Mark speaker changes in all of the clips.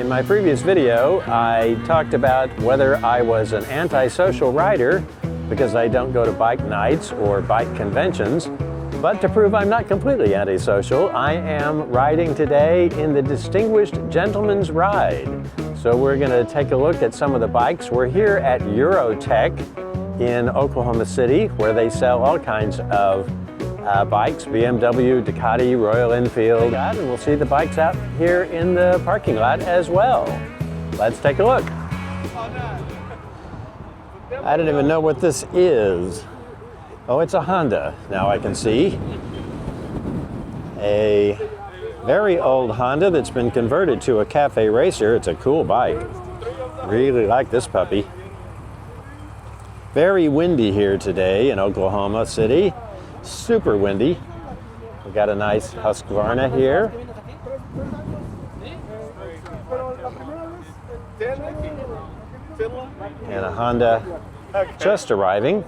Speaker 1: In my previous video, I talked about whether I was an antisocial rider because I don't go to bike nights or bike conventions. But to prove I'm not completely antisocial, I am riding today in the Distinguished Gentleman's Ride. So we're going to take a look at some of the bikes. We're here at Eurotech in Oklahoma City, where they sell all kinds of bikes, BMW, Ducati, Royal Enfield, and we'll see the bikes out here in the parking lot as well. Let's take a look. I don't even know what this is. Oh, it's a Honda, now I can see. A very old Honda that's been converted to a cafe racer. It's a cool bike. Really like this puppy. Very windy here today in Oklahoma City. Super windy. We got a nice Husqvarna here. And a Honda just arriving.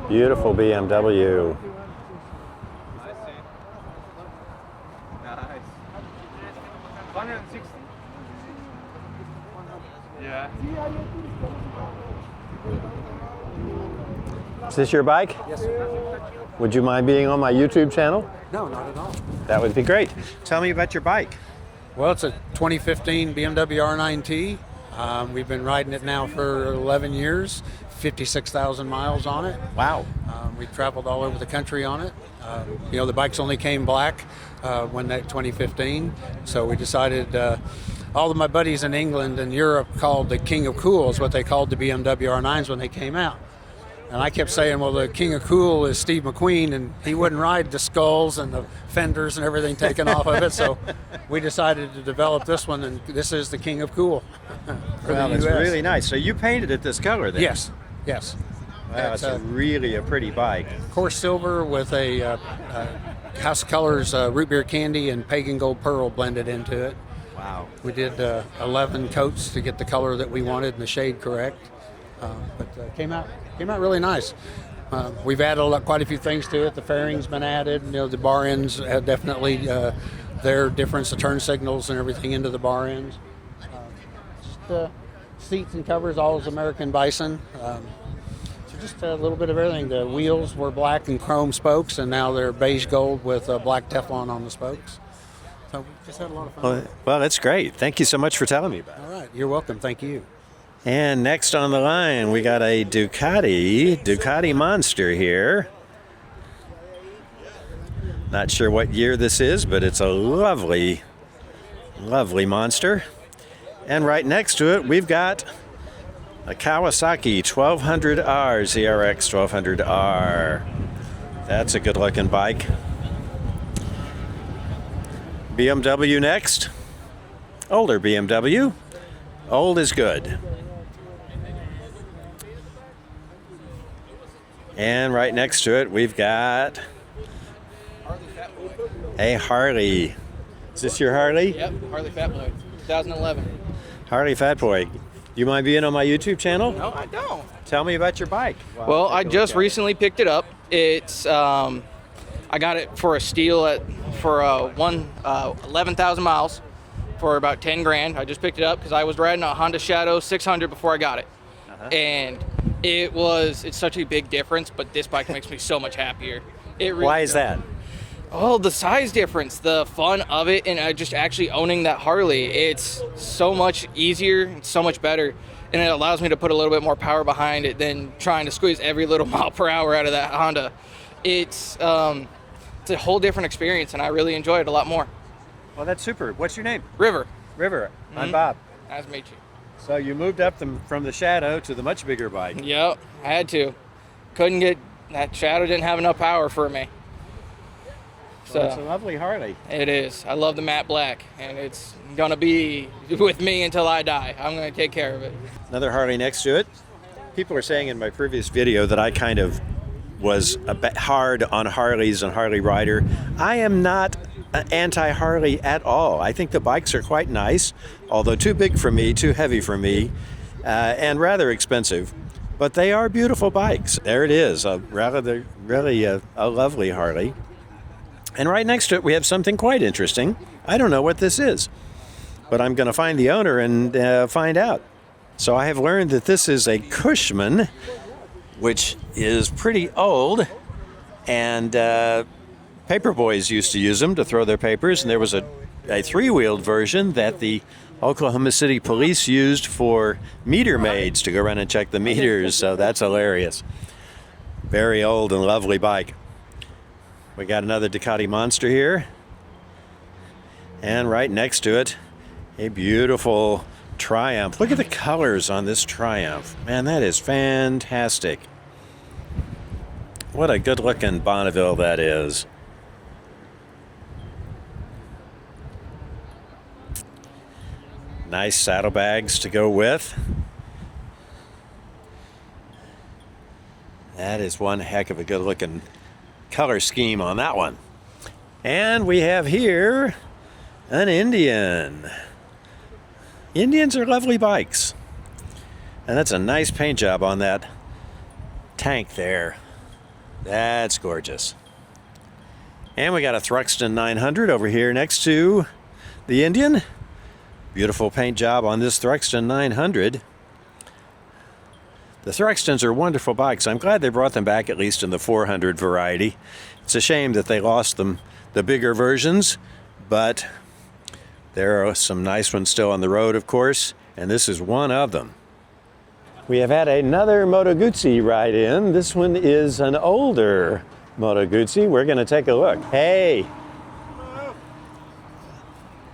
Speaker 1: Beautiful BMW.
Speaker 2: Nice. 160. Yeah.
Speaker 1: Is this your bike?
Speaker 3: Yes, sir.
Speaker 1: Would you mind being on my YouTube channel?
Speaker 3: No, not at all.
Speaker 1: That would be great. Tell me about your bike.
Speaker 3: Well, it's a 2015 BMW R9T. We've been riding it now for 11 years, 56,000 miles on it.
Speaker 1: Wow.
Speaker 3: We've traveled all over the country on it. You know, the bikes only came black when that 2015, so we decided, all of my buddies in England and Europe called the King of Cool is what they called the BMW R9s when they came out. And I kept saying, well, the King of Cool is Steve McQueen, and he wouldn't ride the skulls and the fenders and everything taken off of it. So we decided to develop this one, and this is the King of Cool.
Speaker 1: Well, it's really nice. So you painted it this color then?
Speaker 3: Yes, yes.
Speaker 1: Wow, it's really a pretty bike.
Speaker 3: Coarse silver with a House of Colors root beer candy and pagan gold pearl blended into it.
Speaker 1: Wow.
Speaker 3: We did 11 coats to get the color that we wanted and the shade correct. But came out really nice. We've added quite a few things to it. The fairing's been added. You know, the bar ends have definitely their difference, the turn signals and everything into the bar ends. Just seats and covers, all is American Bison. So just a little bit of everything. The wheels were black and chrome spokes, and now they're beige gold with black Teflon on the spokes. So we just had a lot of fun.
Speaker 1: Well, that's great. Thank you so much for telling me about it.
Speaker 3: All right, you're welcome. Thank you.
Speaker 1: And next on the line, we got a Ducati Monster here. Not sure what year this is, but it's a lovely, lovely monster. And right next to it, we've got a Kawasaki 1200R, ZRX 1200R. That's a good looking bike. BMW next. Older BMW. Old is good. And right next to it, we've got a Harley. Is this your Harley?
Speaker 4: Yep, Harley Fat Boy, 2011.
Speaker 1: Harley Fat Boy. You mind being on my YouTube channel?
Speaker 4: No, I don't.
Speaker 1: Tell me about your bike.
Speaker 4: Well, I just recently picked it up. It's I got it for a steal for 11,000 miles for about 10 grand. I just picked it up because I was riding a Honda Shadow 600 before I got it. And it's such a big difference, but this bike makes me so much happier. It really
Speaker 1: Why is that?
Speaker 4: Oh, the size difference, the fun of it, and just actually owning that Harley. It's so much easier, it's so much better, and it allows me to put a little bit more power behind it than trying to squeeze every little mile per hour out of that Honda. It's a whole different experience, and I really enjoy it a lot more.
Speaker 1: Well, that's super. What's your name?
Speaker 4: River.
Speaker 1: River. I'm Bob.
Speaker 4: Nice to meet you.
Speaker 1: So you moved up from the Shadow to the much bigger bike.
Speaker 4: Yep, I had to. That Shadow didn't have enough power for me.
Speaker 1: So it's a lovely Harley.
Speaker 4: It is. I love the matte black, and it's gonna be with me until I die. I'm gonna take care of it.
Speaker 1: Another Harley next to it. People are saying in my previous video that I kind of was a bit hard on Harleys and Harley rider. I am not anti-Harley at all. I think the bikes are quite nice, although too big for me, too heavy for me, and rather expensive. But they are beautiful bikes. There it is, really a lovely Harley. And right next to it, we have something quite interesting. I don't know what this is, but I'm going to find the owner and find out. So I have learned that this is a Cushman, which is pretty old, and paper boys used to use them to throw their papers, and there was a three-wheeled version that the Oklahoma City police used for meter maids to go around and check the meters, so that's hilarious. Very old and lovely bike. We got another Ducati Monster here, and right next to it, a beautiful Triumph. Look at the colors on this Triumph. Man, that is fantastic. What a good-looking Bonneville that is. Nice saddlebags to go with. That is one heck of a good-looking color scheme on that one. And we have here an Indian. Indians are lovely bikes. And that's a nice paint job on that tank there. That's gorgeous. And we got a Thruxton 900 over here next to the Indian. Beautiful paint job on this Thruxton 900. The Thruxtons are wonderful bikes. I'm glad they brought them back, at least in the 400 variety. It's a shame that they lost them, the bigger versions, but there are some nice ones still on the road, of course, and this is one of them. We have had another Moto Guzzi ride in. This one is an older Moto Guzzi. We're going to take a look. Hey!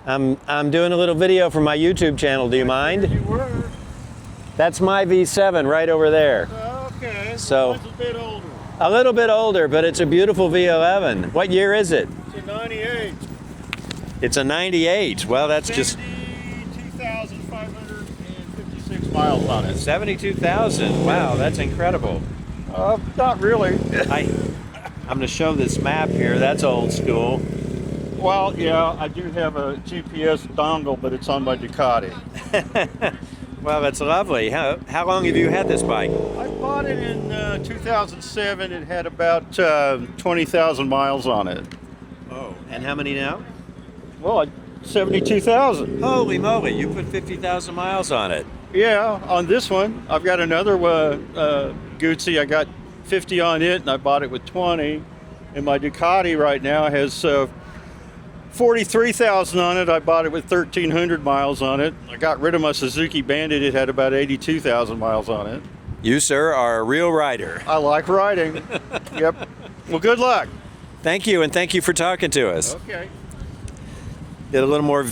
Speaker 1: I'm doing a little video for my YouTube channel. Do you mind?
Speaker 5: You were.
Speaker 1: That's my V7 right over there.
Speaker 5: Okay.
Speaker 1: So
Speaker 5: Mine's a bit older.
Speaker 1: a little bit older, but it's a beautiful V11. What year is it?
Speaker 5: It's a 98.
Speaker 1: It's a 98. Well, that's just
Speaker 5: 72,556 miles on it.
Speaker 1: 72,000. Wow, that's incredible.
Speaker 5: Not really.
Speaker 1: I'm going to show this map here. That's old school.
Speaker 5: Well, yeah, I do have a GPS dongle, but it's on my Ducati.
Speaker 1: Well, that's lovely. How long have you had this bike?
Speaker 5: I bought it in 2007. It had about 20,000 miles on it.
Speaker 1: Oh, and how many now?
Speaker 5: Well, 72,000.
Speaker 1: Holy moly, you put 50,000 miles on it.
Speaker 5: Yeah, on this one. I've got another Guzzi. I got 50 on it, and I bought it with 20. And my Ducati right now has 43,000 on it. I bought it with 1,300 miles on it. I got rid of my Suzuki Bandit. It had about 82,000 miles on it.
Speaker 1: You, sir, are a real rider.
Speaker 5: I like riding. Yep. Well, good luck.
Speaker 1: Thank you, and thank you for talking to us.
Speaker 5: Okay.
Speaker 1: Get a little more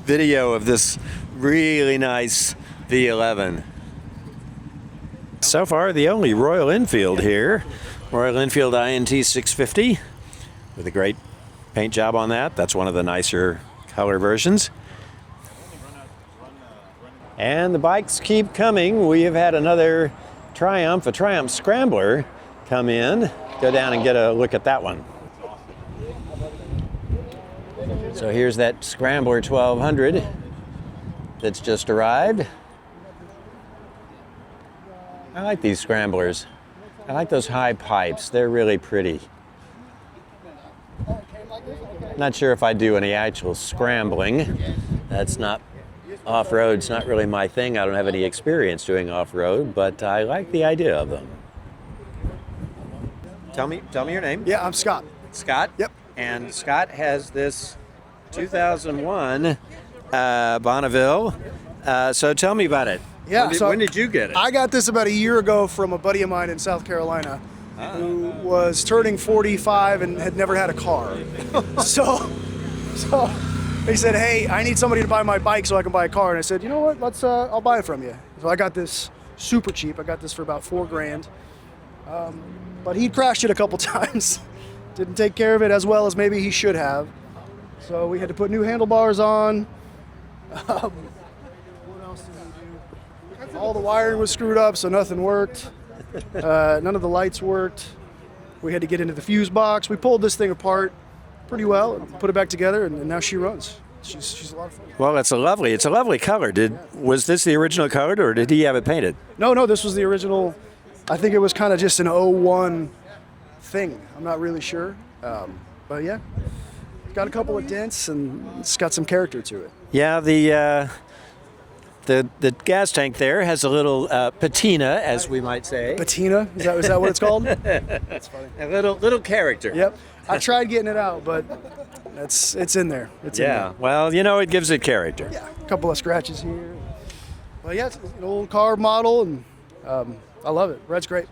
Speaker 1: video of this really nice V11. So far, the only Royal Enfield here. Royal Enfield INT 650 with a great paint job on that. That's one of the nicer color versions. And the bikes keep coming. We have had another Triumph, a Triumph Scrambler, come in. Go down and get a look at that one. So here's that Scrambler 1200 that's just arrived. I like these Scramblers. I like those high pipes. They're really pretty. Not sure if I do any actual scrambling. That's not off-road. It's not really my thing. I don't have any experience doing off-road, but I like the idea of them. Tell me your name.
Speaker 6: Yeah, I'm Scott.
Speaker 1: Scott?
Speaker 6: Yep.
Speaker 1: And Scott has this 2001 Bonneville. So tell me about it.
Speaker 6: Yeah.
Speaker 1: When did you get it?
Speaker 6: I got this about a year ago from a buddy of mine in South Carolina who was turning 45 and had never had a car. so he said, "Hey, I need somebody to buy my bike so I can buy a car." And I said, "You know what? I'll buy it from you." So I got this super cheap. I got this for about $4,000. But he crashed it a couple times. Didn't take care of it as well as maybe he should have. So we had to put new handlebars on. What else did we do? All the wiring was screwed up, so nothing worked. None of the lights worked. We had to get into the fuse box. We pulled this thing apart pretty well and put it back together, and now she runs. She's a lot of fun.
Speaker 1: Well, it's a lovely color. Was this the original color, or did he have it painted?
Speaker 6: No, this was the original. I think it was kind of just an 01 thing. I'm not really sure. But yeah. got a couple of dents, and it's got some character to it.
Speaker 1: Yeah, the gas tank there has a little patina, as we might say.
Speaker 6: Patina? Is that what it's called? That's funny.
Speaker 1: A little character.
Speaker 6: Yep. I tried getting it out, but it's in there. It's in there.
Speaker 1: Well, you know, it gives it character.
Speaker 6: Yeah, a couple of scratches here. But yeah, it's an old car model, and I love it. Red's great.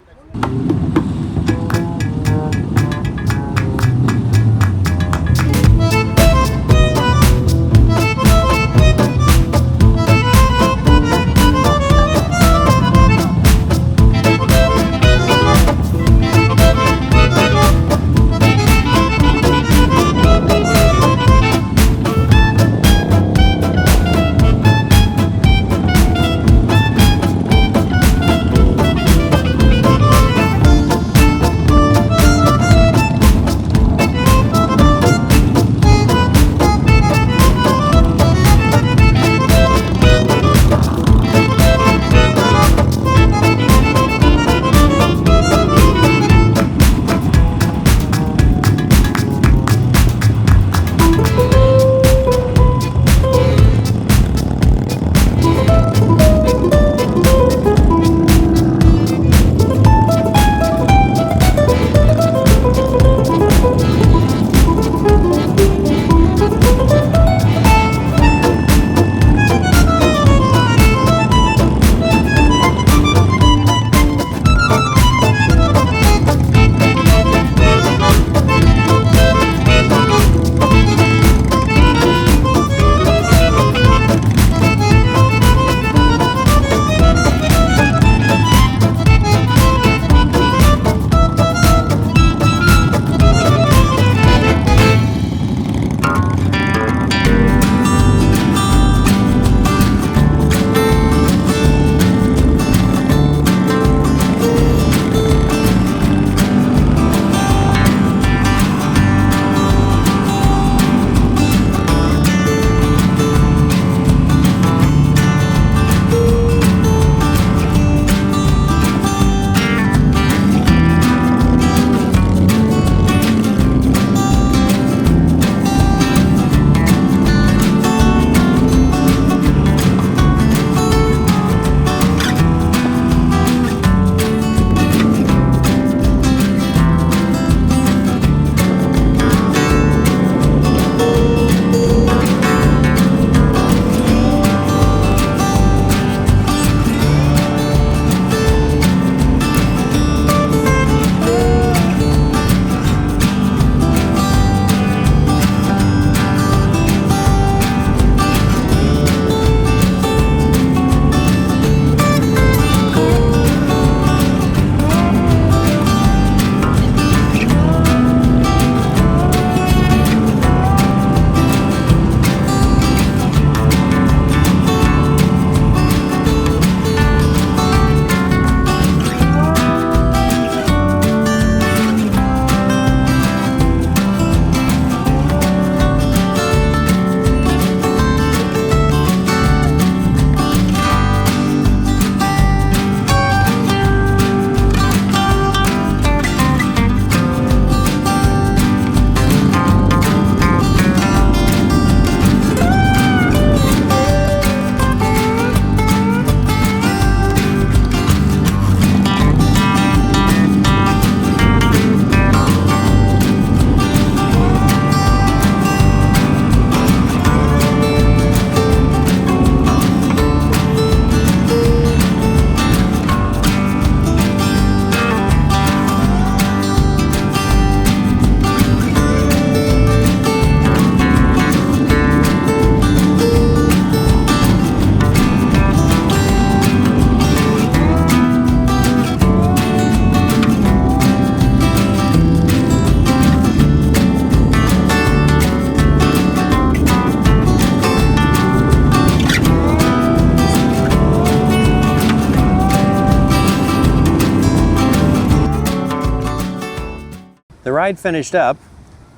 Speaker 1: The ride finished up,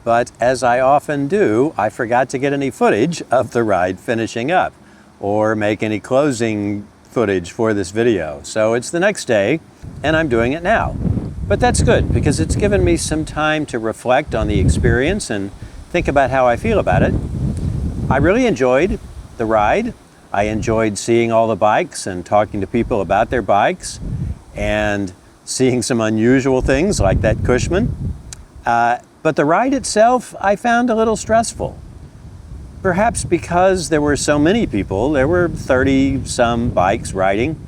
Speaker 1: but as I often do, I forgot to get any footage of the ride finishing up or make any closing footage for this video. So it's the next day and I'm doing it now. But that's good because it's given me some time to reflect on the experience and think about how I feel about it. I really enjoyed the ride. I enjoyed seeing all the bikes and talking to people about their bikes and seeing some unusual things like that Cushman. But the ride itself, I found a little stressful. Perhaps because there were so many people. There were 30-some bikes riding,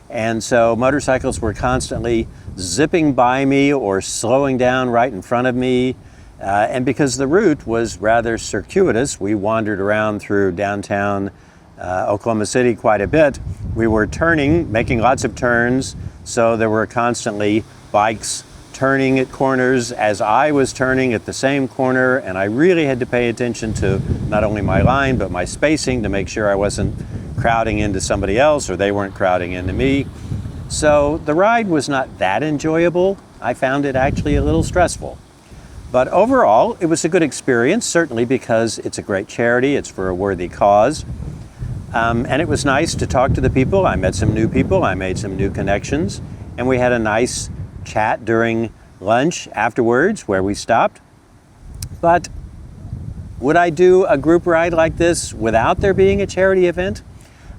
Speaker 1: and so motorcycles were constantly zipping by me or slowing down right in front of me. And because the route was rather circuitous, we wandered around through downtown Oklahoma City quite a bit. We were turning, making lots of turns, so there were constantly bikes turning at corners as I was turning at the same corner, and I really had to pay attention to not only my line but my spacing to make sure I wasn't crowding into somebody else or they weren't crowding into me. So the ride was not that enjoyable. I found it actually a little stressful. But overall, it was a good experience, certainly because it's a great charity, it's for a worthy cause. And it was nice to talk to the people. I met some new people, I made some new connections, and we had a nice chat during lunch afterwards where we stopped. But would I do a group ride like this without there being a charity event?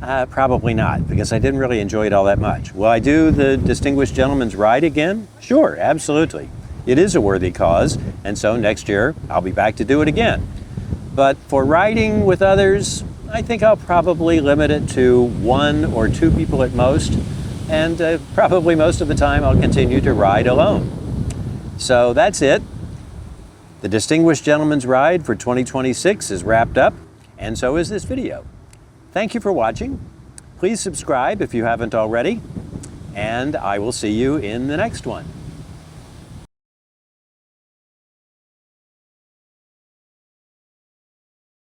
Speaker 1: Probably not, because I didn't really enjoy it all that much. Will I do the Distinguished Gentleman's Ride again? Sure, absolutely. It is a worthy cause, and so next year I'll be back to do it again. But for riding with others, I think I'll probably limit it to 1 or 2 people at most, and probably most of the time I'll continue to ride alone. So that's it. The Distinguished Gentleman's Ride for 2026 is wrapped up, and so is this video. Thank you for watching. Please subscribe if you haven't already, and I will see you in the next one.